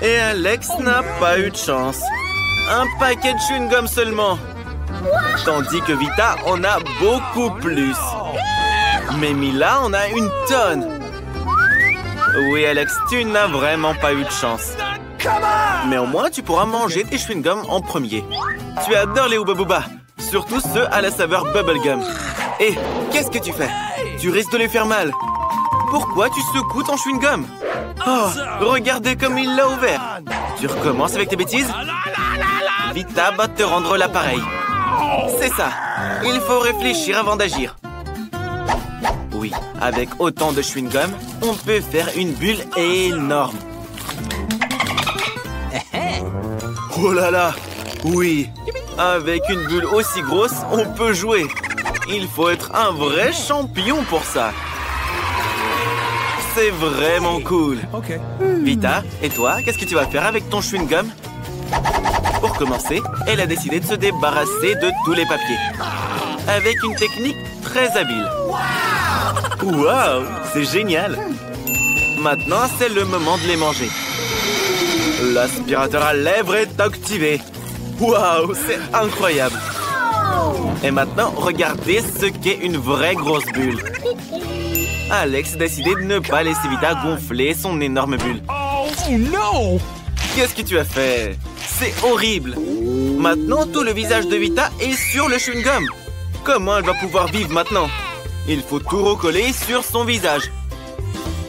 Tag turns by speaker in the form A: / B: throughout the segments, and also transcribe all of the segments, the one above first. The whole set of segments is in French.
A: Et Alex n'a pas eu de chance. Un paquet de chewing-gum seulement. Tandis que Vita en a beaucoup plus. Mais Mila en a une tonne. Oui, Alex, tu n'as vraiment pas eu de chance. Mais au moins, tu pourras manger tes chewing-gums en premier. Tu adores les Hubba Bubba, surtout ceux à la saveur bubblegum. Et qu'est-ce que tu fais? Tu risques de les faire mal. Pourquoi tu secoues ton chewing-gum? Oh, regardez comme il l'a ouvert. Tu recommences avec tes bêtises? Vita va te rendre l'appareil. C'est ça. Il faut réfléchir avant d'agir. Oui, avec autant de chewing-gum, on peut faire une bulle énorme. Oh là là! Oui, avec une bulle aussi grosse, on peut jouer. Il faut être un vrai champion pour ça. C'est vraiment cool. Vita, et toi, qu'est-ce que tu vas faire avec ton chewing-gum? Pour commencer, elle a décidé de se débarrasser de tous les papiers. Avec une technique très habile. Waouh, c'est génial! Maintenant, c'est le moment de les manger. L'aspirateur à lèvres est activé. Waouh, c'est incroyable! Et maintenant, regardez ce qu'est une vraie grosse bulle. Alex a décidé de ne pas laisser Vita gonfler son énorme bulle.
B: Oh non!
A: Qu'est-ce que tu as fait? C'est horrible! Maintenant, tout le visage de Vita est sur le chewing-gum. Comment elle va pouvoir vivre maintenant? Il faut tout recoller sur son visage.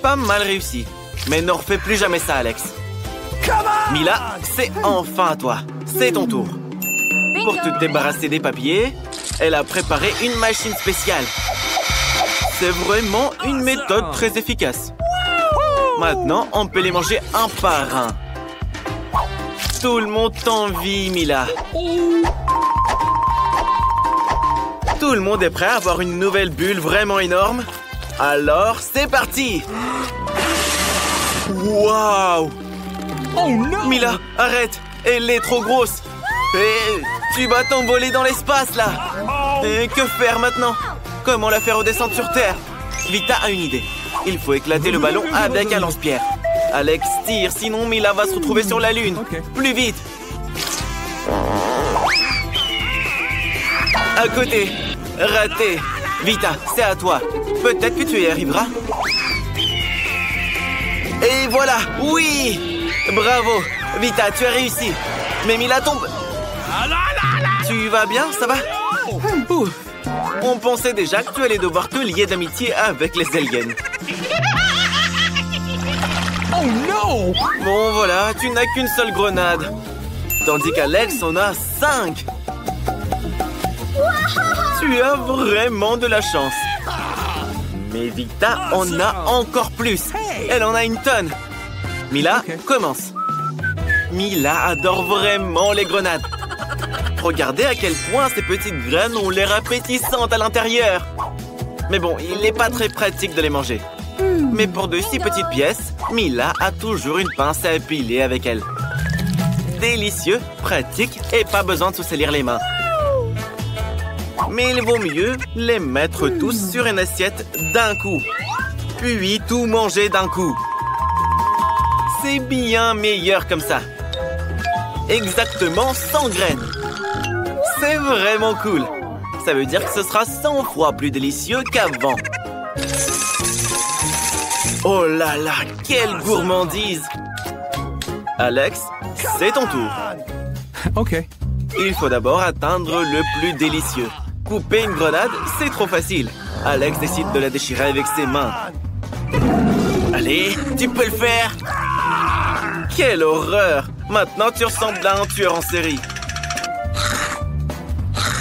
A: Pas mal réussi. Mais ne refais plus jamais ça, Alex. Mila, c'est enfin à toi. C'est ton tour. Pour te débarrasser des papiers, elle a préparé une machine spéciale. C'est vraiment une méthode très efficace. Maintenant, on peut les manger un par un. Tout le monde t'envie, Mila. Tout le monde est prêt à avoir une nouvelle bulle vraiment énorme? Alors, c'est parti! Waouh!
B: Oh non!
A: Mila, arrête! Elle est trop grosse! Et tu vas t'envoler dans l'espace, là! Et que faire maintenant? Comment la faire redescendre sur Terre? Vita a une idée. Il faut éclater le ballon avec un lance-pierre. Alex tire, sinon Mila va se retrouver sur la Lune. Plus vite! À côté! Raté! Vita, c'est à toi. Peut-être que tu y arriveras. Et voilà! Oui! Bravo! Vita, tu as réussi. Mais Mila tombe. Tu vas bien? Ça va? Ouf. On pensait déjà que tu allais devoir te lier d'amitié avec les aliens.
B: Oh non!
A: Bon, voilà, tu n'as qu'une seule grenade. Tandis qu'Alex en a 5. Tu as vraiment de la chance. Mais Vita en a encore plus. Elle en a une tonne. Mila, commence. Mila adore vraiment les grenades. Regardez à quel point ces petites graines ont l'air appétissantes à l'intérieur. Mais bon, il n'est pas très pratique de les manger. Mais pour de si petites pièces, Mila a toujours une pince à épiler avec elle. Délicieux, pratique et pas besoin de se salir les mains. Mais il vaut mieux les mettre tous sur une assiette d'un coup. Puis tout manger d'un coup. C'est bien meilleur comme ça. Exactement 100 graines. C'est vraiment cool. Ça veut dire que ce sera 100 fois plus délicieux qu'avant. Oh là là, quelle gourmandise! Alex, c'est ton tour.
B: Ok.
A: Il faut d'abord atteindre le plus délicieux. Couper une grenade, c'est trop facile. Alex décide de la déchirer avec ses mains. Allez, tu peux le faire! Quelle horreur! Maintenant, tu ressembles à un tueur en série.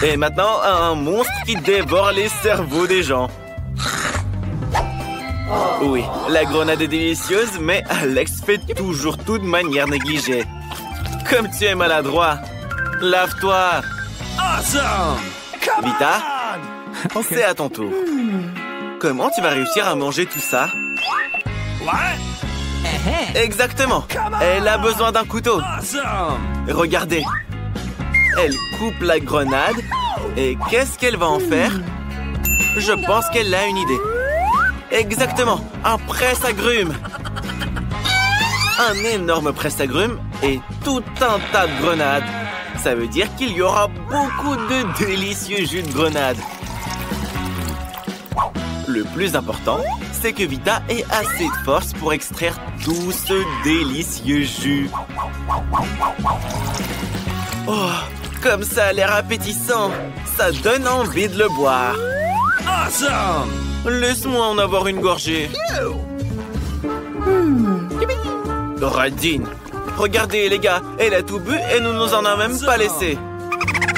A: Et maintenant, à un monstre qui dévore les cerveaux des gens. Oui, la grenade est délicieuse, mais Alex fait toujours tout de manière négligée. Comme tu es maladroit. Lave-toi. Vita, c'est à ton tour. Comment tu vas réussir à manger tout ça? Exactement. Elle a besoin d'un couteau. Regardez. Elle coupe la grenade. Et qu'est-ce qu'elle va en faire? Je pense qu'elle a une idée. Exactement. Un presse-agrumes. un énorme presse-agrumes et tout un tas de grenades. Ça veut dire qu'il y aura beaucoup de délicieux jus de grenade. Le plus important, c'est que Vita ait assez de force pour extraire tout ce délicieux jus. Oh, comme ça a l'air appétissant. Ça donne envie de le boire.
B: Awesome!
A: Laisse-moi en avoir une gorgée. Radine. Regardez les gars, elle a tout bu et nous nous en a même pas laissé.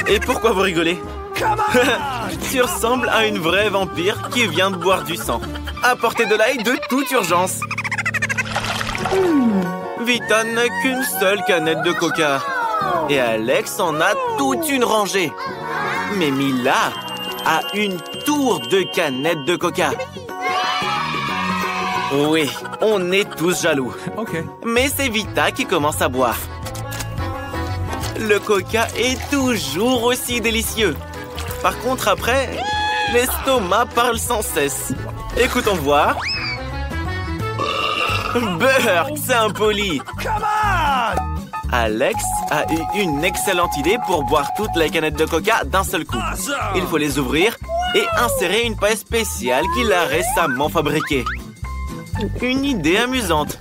A: Et pourquoi vous rigolez? Tu ressembles à une vraie vampire qui vient de boire du sang. Apportez de l'ail de toute urgence. Vita n'a qu'une seule canette de coca. Et Alex en a toute une rangée. Mais Mila a une tour de canettes de coca. Oui, on est tous jaloux.
B: Okay.
A: Mais c'est Vita qui commence à boire. Le coca est toujours aussi délicieux. Par contre, après, l'estomac parle sans cesse. Écoutons voir. Burk, c'est impoli. Alex a eu une excellente idée pour boire toutes les canettes de coca d'un seul coup. Il faut les ouvrir et insérer une paille spéciale qu'il a récemment fabriquée. Une idée amusante.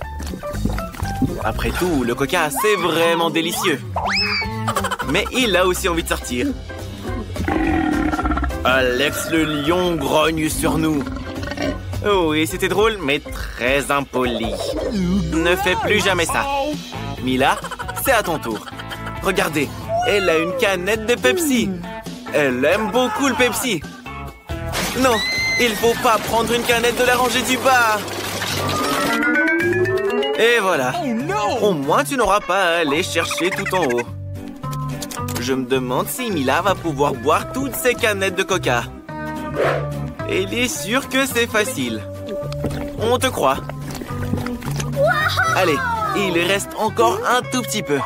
A: Après tout, le coca, c'est vraiment délicieux. Mais il a aussi envie de sortir. Alex le lion grogne sur nous. Oui, c'était drôle, mais très impoli. Ne fais plus jamais ça. Mila, c'est à ton tour. Regardez, elle a une canette de Pepsi. Elle aime beaucoup le Pepsi. Non, il faut pas prendre une canette de la rangée du bas. Et voilà. Au moins, tu n'auras pas à aller chercher tout en haut. Je me demande si Mila va pouvoir boire toutes ces canettes de coca. Elle est sûre que c'est facile. On te croit. Allez, il reste encore un tout petit peu.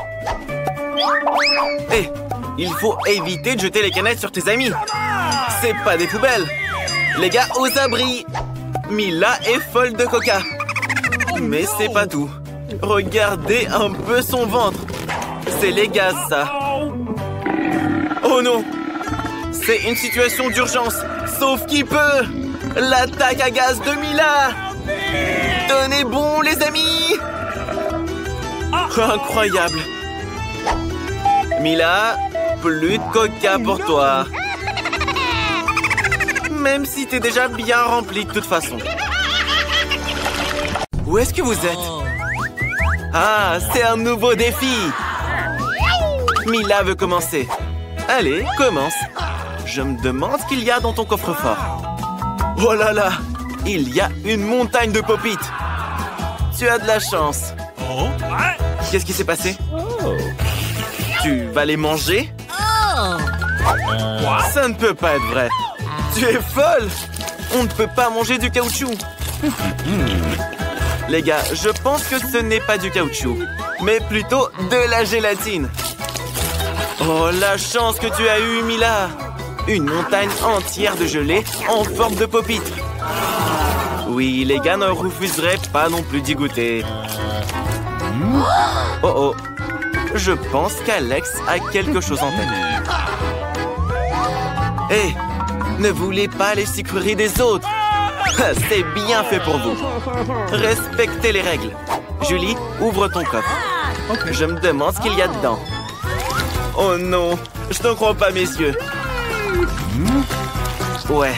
A: Hé, il faut éviter de jeter les canettes sur tes amis. C'est pas des poubelles. Les gars, aux abris. Mila est folle de coca. Mais c'est pas tout. Regardez un peu son ventre. C'est les gaz, ça. Oh non! C'est une situation d'urgence. Sauf qui peut! L'attaque à gaz de Mila! Tenez bon, les amis! Incroyable! Mila, plus de coca pour toi. Même si t'es déjà bien rempli de toute façon. Où est-ce que vous êtes? Ah, c'est un nouveau défi! Mila veut commencer. Allez, commence. Je me demande ce qu'il y a dans ton coffre-fort. Oh là là! Il y a une montagne de pop-it. Tu as de la chance. Qu'est-ce qui s'est passé? Tu vas les manger? Ça ne peut pas être vrai. Tu es folle! On ne peut pas manger du caoutchouc. Les gars, je pense que ce n'est pas du caoutchouc, mais plutôt de la gélatine. Oh, la chance que tu as eue, Mila! Une montagne entière de gelée en forme de pop-it. Oui, les gars ne refuseraient pas non plus d'y goûter. Oh oh, je pense qu'Alex a quelque chose en tête. Hé, ne voulez pas les sucreries des autres. C'est bien fait pour vous. Respectez les règles. Julie, ouvre ton coffre. Je me demande ce qu'il y a dedans. Oh non, je ne crois pas, messieurs. Ouais.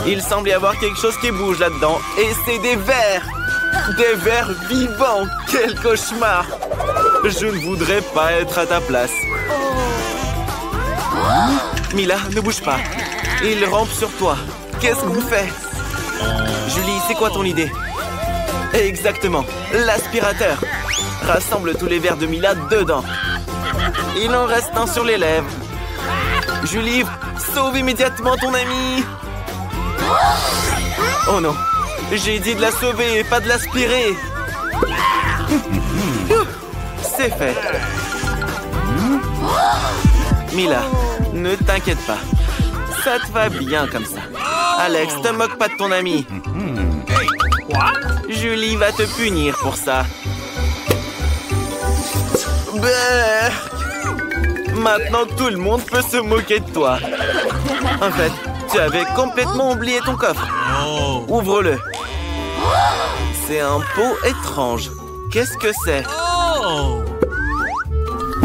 A: Il semble y avoir quelque chose qui bouge là-dedans. Et c'est des vers. Des vers vivants. Quel cauchemar. Je ne voudrais pas être à ta place. Mila, ne bouge pas. Il rampe sur toi. Qu'est-ce qu'on fait? Julie, c'est quoi ton idée? Exactement, l'aspirateur. Rassemble tous les verres de Mila dedans. Il en reste un sur les lèvres. Julie, sauve immédiatement ton ami. Oh non, j'ai dit de la sauver et pas de l'aspirer. C'est fait. Mila, ne t'inquiète pas. Ça te va bien comme ça. Alex, te moque pas de ton ami. Julie va te punir pour ça. Brrr. Maintenant, tout le monde peut se moquer de toi. En fait, tu avais complètement oublié ton coffre. Ouvre-le. C'est un pot étrange. Qu'est-ce que c'est?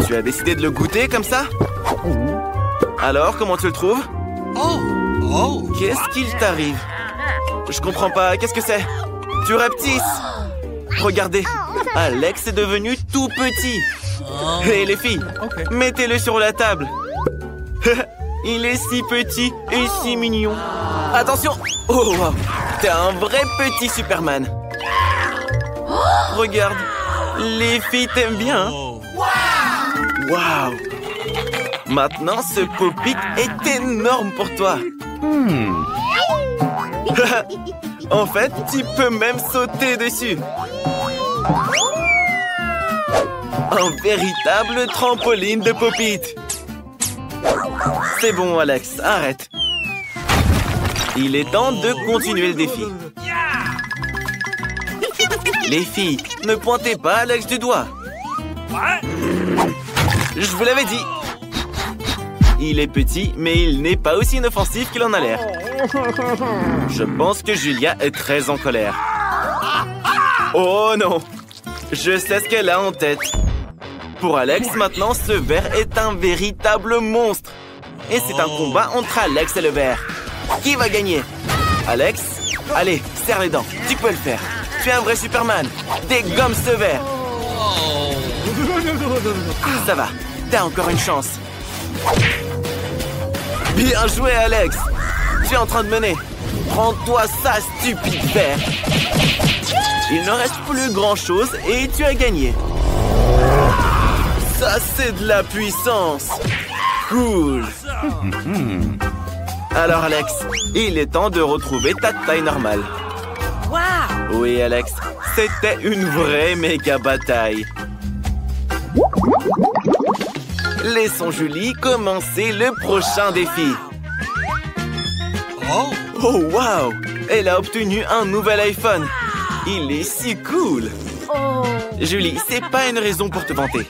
A: Tu as décidé de le goûter comme ça? Alors, comment tu le trouves? Qu'est-ce qu'il t'arrive? Je comprends pas. Qu'est-ce que c'est? Tu rapetisses. Regardez, Alex est devenu tout petit. Hé, les filles, mettez-le sur la table. Il est si petit et si mignon. Attention! Oh, wow. T'es un vrai petit Superman. Regarde, les filles t'aiment bien. Waouh! Maintenant, ce Pop-It est énorme pour toi. En fait, tu peux même sauter dessus. Un véritable trampoline de Pop-It. C'est bon, Alex, arrête. Il est temps de continuer le défi. Les filles, ne pointez pas Alex du doigt. Je vous l'avais dit. Il est petit, mais il n'est pas aussi inoffensif qu'il en a l'air. Je pense que Julia est très en colère. Oh non! Je sais ce qu'elle a en tête. Pour Alex, maintenant, ce verre est un véritable monstre. Et c'est un combat entre Alex et le verre. Qui va gagner? Alex? Allez, serre les dents. Tu peux le faire. Tu es un vrai Superman. Dégomme ce verre. Ça va. T'as encore une chance. Bien joué, Alex. Tu es en train de mener. Prends-toi ça, stupide verre. Il ne reste plus grand-chose et tu as gagné. Ça, c'est de la puissance. Cool. Alors, Alex, il est temps de retrouver ta taille normale. Oui, Alex, c'était une vraie méga bataille. Laissons Julie commencer le prochain défi. Oh, wow! Elle a obtenu un nouvel iPhone. Il est si cool. Julie, c'est pas une raison pour te vanter.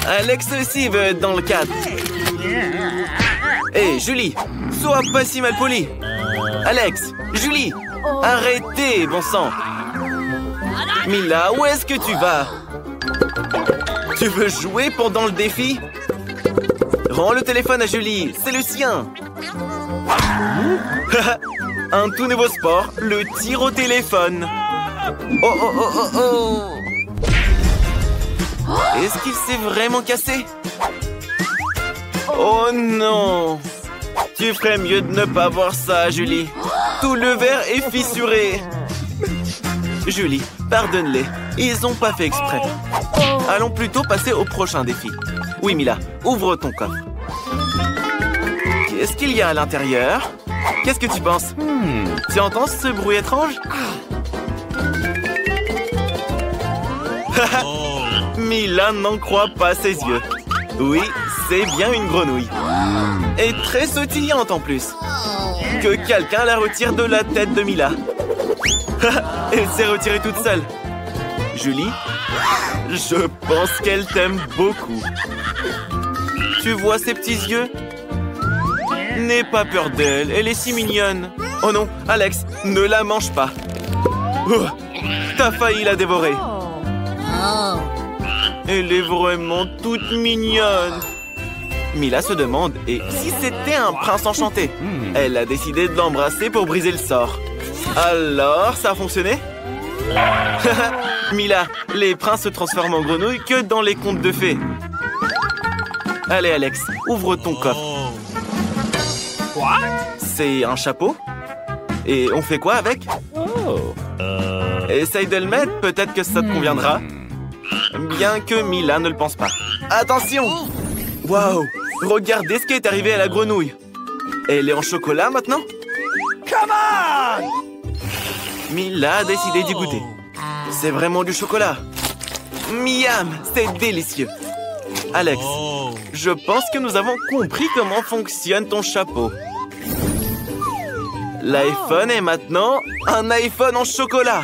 A: Alex aussi veut être dans le cadre. Hé, Julie, sois pas si mal poli. Alex, Julie, arrêtez, bon sang. Mila, où est-ce que tu vas? Tu veux jouer pendant le défi? Rends le téléphone à Julie, c'est le sien. Un tout nouveau sport, le tir au téléphone. Oh, oh, oh, oh, oh. Est-ce qu'il s'est vraiment cassé? Oh non! Tu ferais mieux de ne pas voir ça, Julie. Tout le verre est fissuré. Julie, pardonne-les. Ils ont pas fait exprès. Allons plutôt passer au prochain défi. Oui, Mila, ouvre ton coffre. Qu'est-ce qu'il y a à l'intérieur? Qu'est-ce que tu penses? Tu entends ce bruit étrange? Mila n'en croit pas ses yeux. Oui, c'est bien une grenouille. Et très sautillante en plus. Que quelqu'un la retire de la tête de Mila. Elle s'est retirée toute seule. Julie, je pense qu'elle t'aime beaucoup. Tu vois ses petits yeux? N'aie pas peur d'elle, elle est si mignonne. Oh non, Alex, ne la mange pas. Oh, t'as failli la dévorer. Elle est vraiment toute mignonne. Mila se demande, et si c'était un prince enchanté? Elle a décidé de l'embrasser pour briser le sort. Alors, ça a fonctionné? Mila, les princes se transforment en grenouilles que dans les contes de fées. Allez, Alex, ouvre ton coffre. C'est un chapeau? Et on fait quoi avec? Essaye de le mettre, peut-être que ça te conviendra. Bien que Mila ne le pense pas. Attention! Waouh! Regardez ce qui est arrivé à la grenouille. Elle est en chocolat maintenant? Come on! Mila a décidé d'y goûter. C'est vraiment du chocolat. Miam! C'est délicieux. Alex, je pense que nous avons compris comment fonctionne ton chapeau. L'iPhone est maintenant un iPhone en chocolat.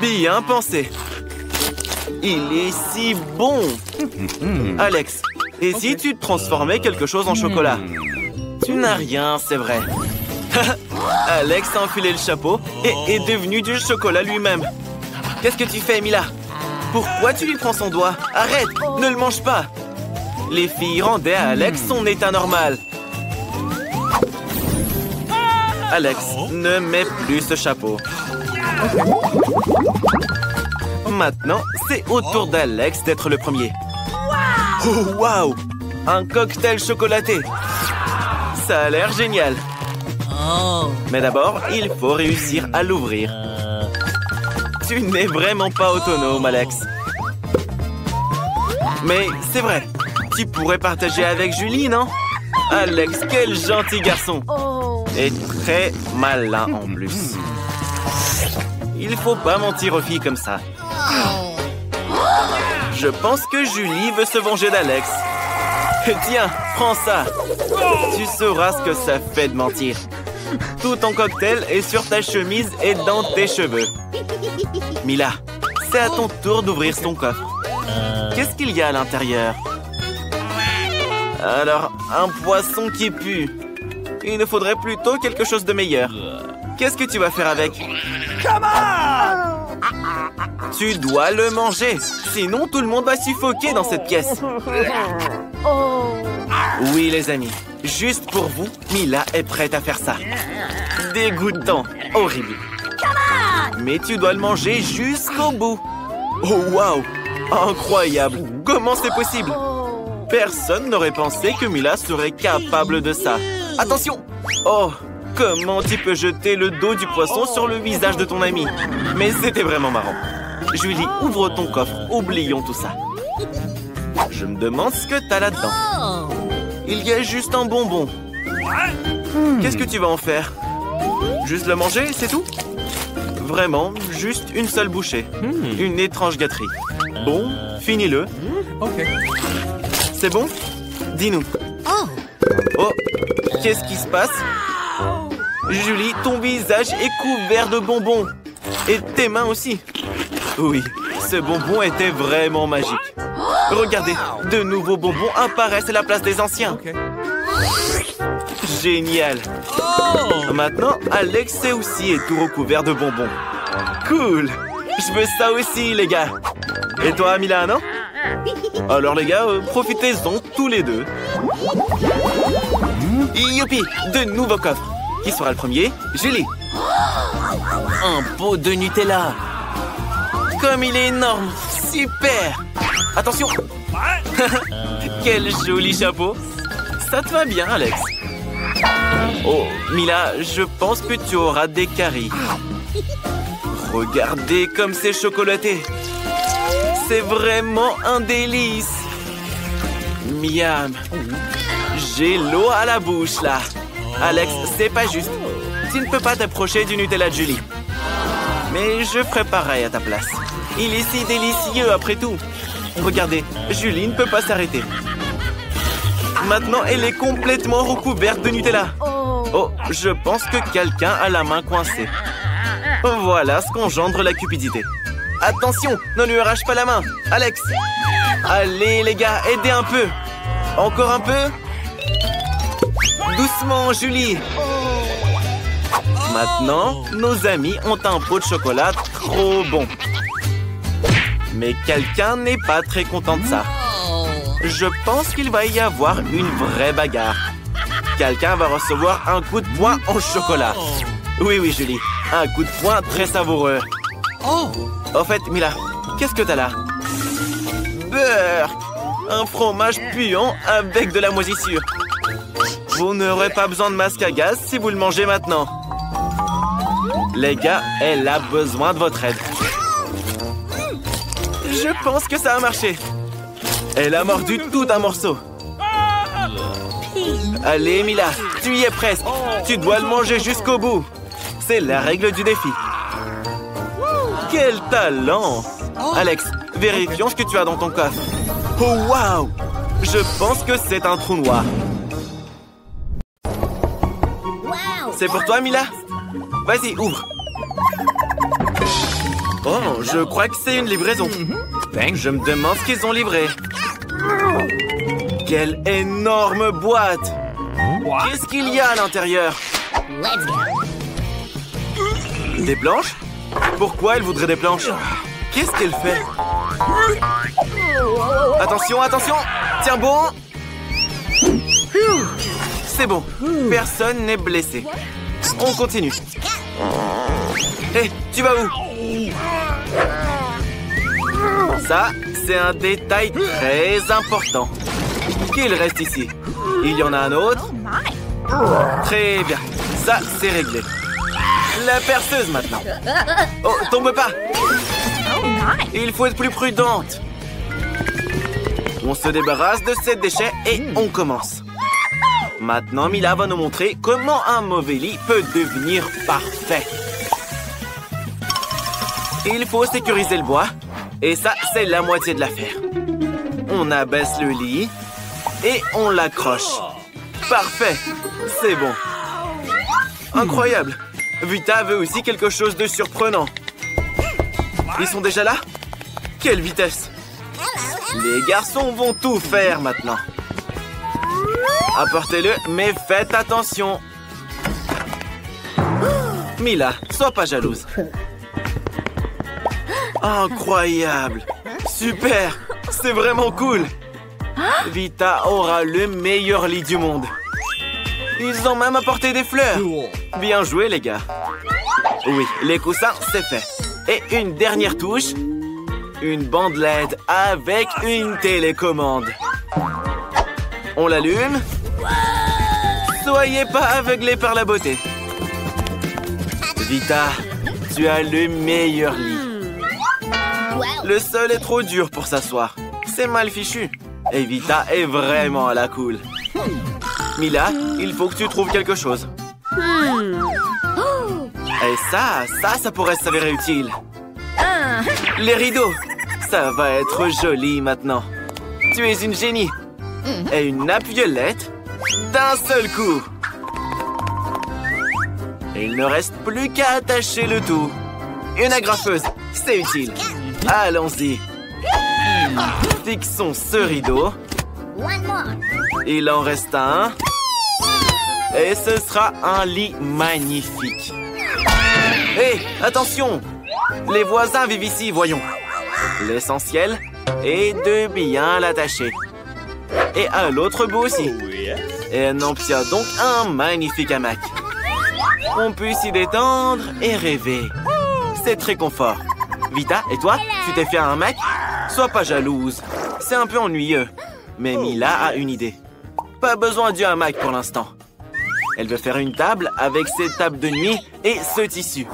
A: Bien pensé. Il est si bon. Alex, et si tu transformais quelque chose en chocolat? Tu n'as rien, c'est vrai. Alex a enfilé le chapeau et est devenu du chocolat lui-même. Qu'est-ce que tu fais, Mila? Pourquoi tu lui prends son doigt? Arrête, ne le mange pas. Les filles rendaient à Alex son état normal. Alex, ne mets plus ce chapeau. Maintenant, c'est au tour d'Alex d'être le premier. Oh, wow! Un cocktail chocolaté. Ça a l'air génial. Mais d'abord, il faut réussir à l'ouvrir. Tu n'es vraiment pas autonome, Alex. Mais c'est vrai, tu pourrais partager avec Julie, non? Alex, quel gentil garçon. Et très malin en plus. Il faut pas mentir aux filles comme ça. Je pense que Julie veut se venger d'Alex. Tiens, prends ça. Tu sauras ce que ça fait de mentir. Tout ton cocktail est sur ta chemise et dans tes cheveux. Mila, c'est à ton tour d'ouvrir ton coffre. Qu'est-ce qu'il y a à l'intérieur? Alors, un poisson qui pue. Il nous faudrait plutôt quelque chose de meilleur. Qu'est-ce que tu vas faire avec? Tu dois le manger. Sinon, tout le monde va suffoquer dans cette pièce. Oui, les amis. Juste pour vous, Mila est prête à faire ça. Dégoûtant. Horrible. Mais tu dois le manger jusqu'au bout. Oh, wow! Incroyable. Comment c'est possible? Personne n'aurait pensé que Mila serait capable de ça. Attention! Oh, comment tu peux jeter le dos du poisson sur le visage de ton ami? Mais c'était vraiment marrant. Julie, ouvre ton coffre. Oublions tout ça. Je me demande ce que t'as là-dedans. Il y a juste un bonbon. Qu'est-ce que tu vas en faire? Juste le manger, c'est tout? Vraiment, juste une seule bouchée. Une étrange gâterie. Bon, finis-le. C'est bon? Dis-nous. Oh, qu'est-ce qui se passe? Julie, ton visage est couvert de bonbons. Et tes mains aussi. Oui, ce bonbon était vraiment magique. Regardez, de nouveaux bonbons apparaissent à la place des anciens. Génial. Maintenant, Alex est aussi tout recouvert de bonbons. Cool. Je veux ça aussi, les gars. Et toi, Mila, non? Alors, les gars, profitez-en tous les deux. Youpi, de nouveaux coffres. Qui sera le premier? Julie. Un pot de Nutella. Comme il est énorme. Super. Attention. Quel joli chapeau. Ça te va bien, Alex. Oh, Mila, je pense que tu auras des caries. Regardez comme c'est chocolaté. C'est vraiment un délice. Miam. J'ai l'eau à la bouche, là. Alex, c'est pas juste. Tu ne peux pas t'approcher du Nutella de Julie. Mais je ferai pareil à ta place. Il est si délicieux après tout. Regardez, Julie ne peut pas s'arrêter. Maintenant, elle est complètement recouverte de Nutella. Oh, je pense que quelqu'un a la main coincée. Voilà ce qu'engendre la cupidité. Attention, ne lui arrache pas la main. Alex. Allez, les gars, aidez un peu. Encore un peu. Doucement, Julie. Maintenant, nos amis ont un pot de chocolat trop bon. Mais quelqu'un n'est pas très content de ça. Je pense qu'il va y avoir une vraie bagarre. Quelqu'un va recevoir un coup de poing en chocolat. Oui, oui, Julie. Un coup de poing très savoureux. Au fait, Mila, qu'est-ce que t'as là? Beurre! Un fromage puant avec de la moisissure. Vous n'aurez pas besoin de masque à gaz si vous le mangez maintenant. Les gars, elle a besoin de votre aide. Je pense que ça a marché. Elle a mordu tout un morceau. Allez, Mila, tu y es presque. Tu dois le manger jusqu'au bout. C'est la règle du défi. Quel talent! Alex, vérifions ce que tu as dans ton coffre. Oh, wow! Je pense que c'est un trou noir. C'est pour toi, Mila? Vas-y, ouvre. Oh, je crois que c'est une livraison. Je me demande ce qu'ils ont livré. Quelle énorme boîte! Qu'est-ce qu'il y a à l'intérieur? Des planches? Pourquoi elle voudrait des planches? Qu'est-ce qu'elle fait? Attention, attention! Tiens bon! C'est bon, personne n'est blessé. On continue. Hé, tu vas où? Ça, c'est un détail très important. Qu'il reste ici. Il y en a un autre. Très bien. Ça, c'est réglé. La perceuse maintenant. Oh, tombe pas. Il faut être plus prudente. On se débarrasse de ces déchets et on commence. Maintenant, Mila va nous montrer comment un mauvais lit peut devenir parfait. Il faut sécuriser le bois. Et ça, c'est la moitié de l'affaire. On abaisse le lit et on l'accroche. Parfait, c'est bon. Incroyable. Vita veut aussi quelque chose de surprenant. Ils sont déjà là? Quelle vitesse! Les garçons vont tout faire maintenant. Apportez-le, mais faites attention. Mila, sois pas jalouse. Incroyable! Super! C'est vraiment cool! Vita aura le meilleur lit du monde. Ils ont même apporté des fleurs. Bien joué, les gars. Oui, les coussins, c'est fait. Et une dernière touche. Une bande LED avec une télécommande. On l'allume. Soyez pas aveuglés par la beauté. Vita, tu as le meilleur lit. Le sol est trop dur pour s'asseoir. C'est mal fichu. Et Vita est vraiment à la cool. Mila, il faut que tu trouves quelque chose. Et ça pourrait s'avérer utile. Les rideaux. Ça va être joli maintenant. Tu es une génie. Et une nappe violette d'un seul coup. Il ne reste plus qu'à attacher le tout. Une agrafeuse, c'est utile. Allons-y. Fixons ce rideau. Il en reste un. Et ce sera un lit magnifique. Hé, attention! Les voisins vivent ici, voyons. L'essentiel est de bien l'attacher. Et à l'autre bout aussi. Et elle obtient donc un magnifique hamac. On peut s'y détendre et rêver. C'est très confort. Vita, et toi, tu t'es fait un hamac? Sois pas jalouse. C'est un peu ennuyeux. Mais Mila a une idée. Pas besoin du hamac pour l'instant. Elle veut faire une table avec ses tables de nuit et ce tissu.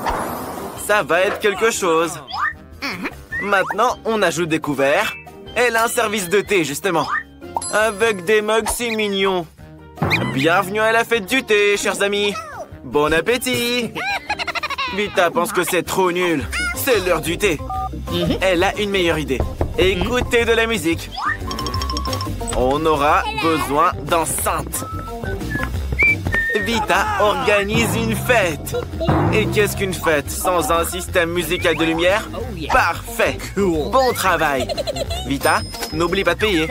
A: Ça va être quelque chose. Maintenant, on ajoute des couverts. Elle a un service de thé, justement. Avec des mugs si mignons. Bienvenue à la fête du thé, chers amis. Bon appétit. Vita pense que c'est trop nul. C'est l'heure du thé. Elle a une meilleure idée. Écoutez de la musique. On aura besoin d'enceintes. Vita organise une fête. Et qu'est-ce qu'une fête sans un système musical de lumière? Parfait. Bon travail. Vita, n'oublie pas de payer.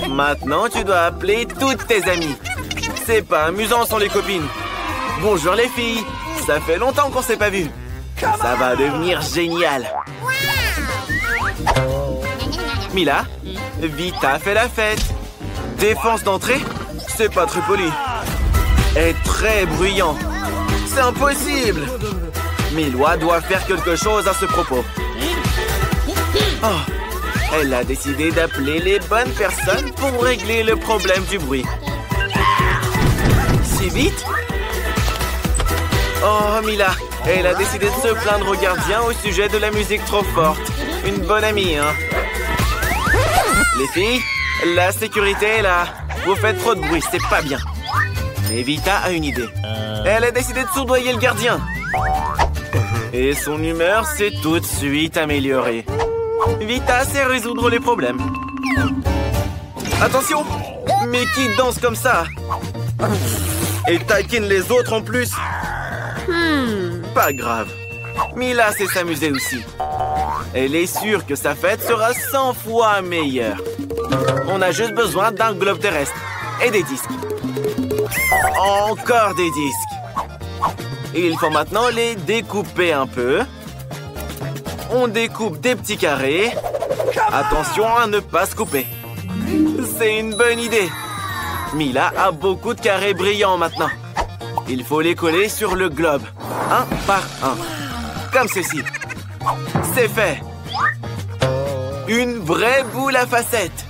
A: Maintenant, tu dois appeler toutes tes amies. C'est pas amusant sans les copines. Bonjour les filles. Ça fait longtemps qu'on s'est pas vus. Ça va devenir génial. Mila, Vita fait la fête. Défense d'entrée? C'est pas très poli. Est très bruyant. C'est impossible. Mila doit faire quelque chose à ce propos. Oh, elle a décidé d'appeler les bonnes personnes pour régler le problème du bruit. Si vite? Oh, Mila, elle a décidé de se plaindre au gardien au sujet de la musique trop forte. Une bonne amie, hein? Les filles, la sécurité est là. Vous faites trop de bruit, c'est pas bien. Mais Vita a une idée. Elle a décidé de soudoyer le gardien. Et son humeur s'est tout de suite améliorée. Vita sait résoudre les problèmes. Attention! Mais qui danse comme ça? Et taquine les autres en plus? Pas grave. Mila sait s'amuser aussi. Elle est sûre que sa fête sera 100 fois meilleure. On a juste besoin d'un globe terrestre et des disques. Encore des disques. Il faut maintenant les découper un peu. On découpe des petits carrés. Attention à ne pas se couper. C'est une bonne idée. Mila a beaucoup de carrés brillants maintenant. Il faut les coller sur le globe, un par un. Comme ceci. C'est fait. Une vraie boule à facettes.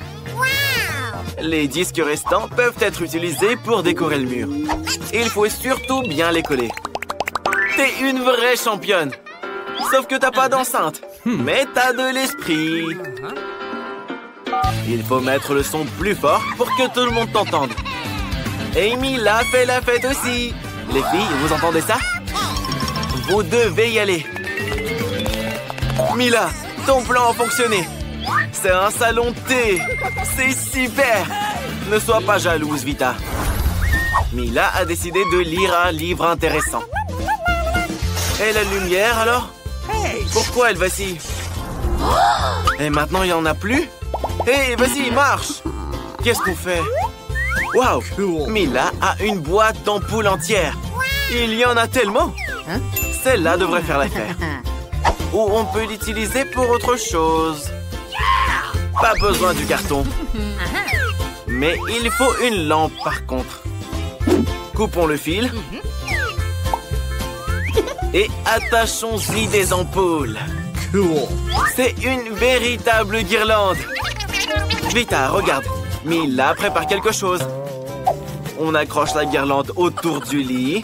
A: Les disques restants peuvent être utilisés pour décorer le mur. Il faut surtout bien les coller. T'es une vraie championne. Sauf que t'as pas d'enceinte. Mais t'as de l'esprit. Il faut mettre le son plus fort pour que tout le monde t'entende. Et Mila fait la fête aussi. Les filles, vous entendez ça? Vous devez y aller. Mila, ton plan a fonctionné. C'est un salon de thé. C'est super. Ne sois pas jalouse, Vita. Mila a décidé de lire un livre intéressant. Et la lumière, alors? Pourquoi elle vacille? Et maintenant, il n'y en a plus? Hé, vas-y, marche! Qu'est-ce qu'on fait? Waouh! Mila a une boîte d'ampoules entière. Il y en a tellement! Celle-là devrait faire l'affaire. Ou on peut l'utiliser pour autre chose. Pas besoin du carton. Mais il faut une lampe par contre. Coupons le fil. Et attachons-y des ampoules. C'est une véritable guirlande. Vita, regarde. Mila prépare quelque chose. On accroche la guirlande autour du lit.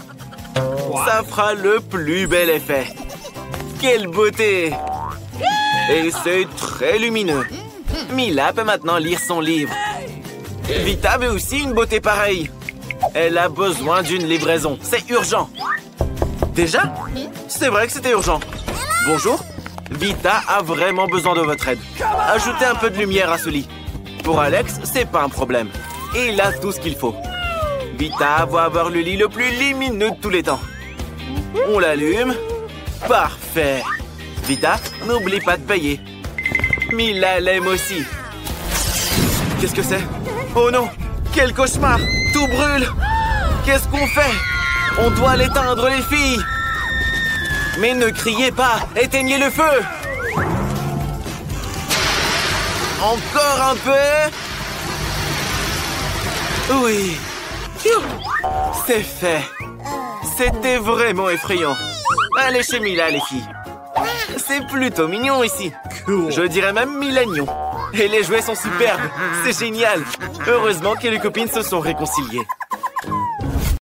A: Ça fera le plus bel effet. Quelle beauté! Et c'est très lumineux. Mila peut maintenant lire son livre. Vita veut aussi une beauté pareille. Elle a besoin d'une livraison. C'est urgent. Déjà? C'est vrai que c'était urgent. Bonjour. Vita a vraiment besoin de votre aide. Ajoutez un peu de lumière à ce lit. Pour Alex, c'est pas un problème. Il a tout ce qu'il faut. Vita va avoir le lit le plus lumineux de tous les temps. On l'allume. Parfait. Vita, n'oublie pas de payer. Mila l'aime aussi. Qu'est-ce que c'est? Oh non! Quel cauchemar! Tout brûle! Qu'est-ce qu'on fait? On doit l'éteindre, les filles! Mais ne criez pas! Éteignez le feu! Encore un peu! Oui! C'est fait! C'était vraiment effrayant! Allez chez Mila, les filles! C'est plutôt mignon ici! Je dirais même milagnon! Et les jouets sont superbes! C'est génial! Heureusement que les copines se sont réconciliées!